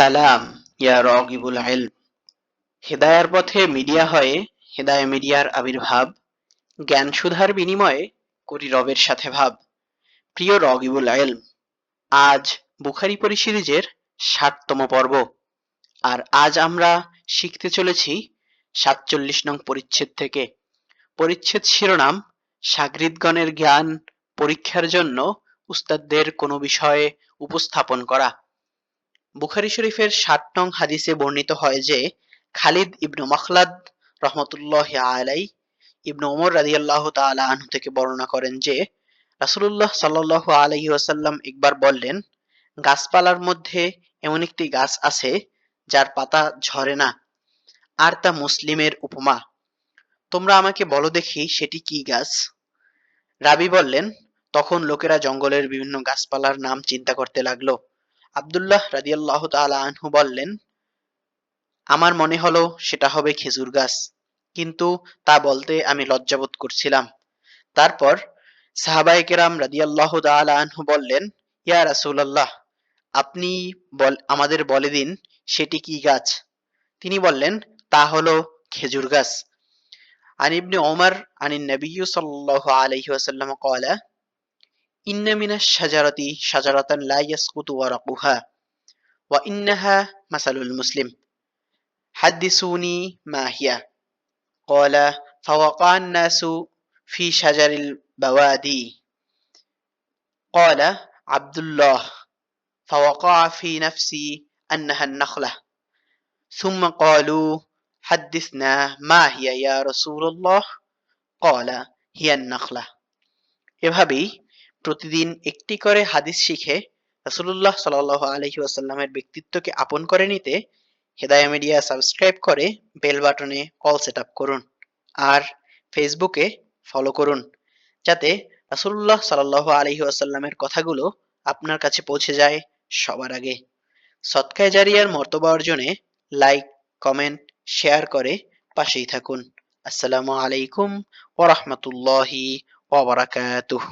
সালাম ইয়া রাগিবুল ইলম। হেদায়ার পথে মিডিয়া হয়ে হেদায়া মিডিয়ার আবির্ভাব, জ্ঞান সুধার বিনিময়ে করি রবের সাথে ভাব। প্রিয় রগিবুল ইলম, আজ বুখারী পরিসিরিজের ৬০তম পর্ব। আর আজ আমরা শিখতে চলেছি ৪৭ নং পরিচ্ছেদ থেকে। পরিচ্ছেদ শিরোনাম শাগরিদগণের জ্ঞান পরীক্ষার জন্য উস্তাদদের কোনো বিষয়ে উপস্থাপন করা। বুখারী শরীফের ৬০ নং হাদিসে বর্ণিত হয় যে খালিদ ইবনু মখলাদ রহমতুল্লাহি আলাইহি ইবনু ওমর রাদিয়াল্লাহু তাআলা আনহু থেকে বর্ণনা করেন যে রাসূলুল্লাহ সাল্লাল্লাহু আলাইহি ওয়াসাল্লাম একবার বললেন, গাছপালার মধ্যে এমন একটি গাছ আছে যার পাতা ঝরে না, আর তা মুসলিমের উপমা। তোমরা আমাকে বলো দেখি সেটি কি গাছ? রাবী বললেন, তখন লোকেরা জঙ্গলের বিভিন্ন গাছপালার নাম চিন্তা করতে লাগলো। আব্দুল্লাহ রাদিয়াল্লাহু তাআলা আনহু বললেন, আমার মনে হলো সেটা হবে খেজুর গাছ, কিন্তু তা বলতে আমি লজ্জাবোধ করছিলাম। তারপর সাহাবায়ে কেরাম রাদিয়াল্লাহু তাআলা আনহু বললেন, ইয়া রাসূলুল্লাহ, আপনি আমাদের বলে দিন সেটি কি গাছ? তিনি বললেন, তা হলো খেজুর গাছ। আন ইবনে ওমর আনিন নবী সাল্লাল্লাহু আলাইহি ওয়াসাল্লাম قال إن من الشجرة شجرة لا يسقط ورقها وإنها مثل المسلم حدثوني ما هي قال فوقع الناس في شجر البوادي قال عبد الله فوقع في نفسي أنها النخلة ثم قالوا حدثنا ما هي يا رسول الله قال هي النخلة। এভাবেই প্রতিদিন একটি করে হাদিস শিখে রাসূলুল্লাহ সাল্লাল্লাহু আলাইহি ওয়াসাল্লামের ব্যক্তিত্বকে আপন করে নিতে হেদায়া মিডিয়া সাবস্ক্রাইব করে বেল বাটনে অল সেট আপ করুন। আর ফেসবুকে ফলো করুন, যাতে রাসূলুল্লাহ সাল্লাল্লাহু আলাইহি ওয়াসাল্লামের কথাগুলো আপনার কাছে পৌঁছে যায় সবার আগে। সদকায়ে জারিয়ার মর্তবা অর্জনে লাইক, কমেন্ট, শেয়ার করে পাশেই থাকুন। আসসালামু আলাইকুম ওয়া রাহমাতুল্লাহি ওয়া বারাকাতুহু।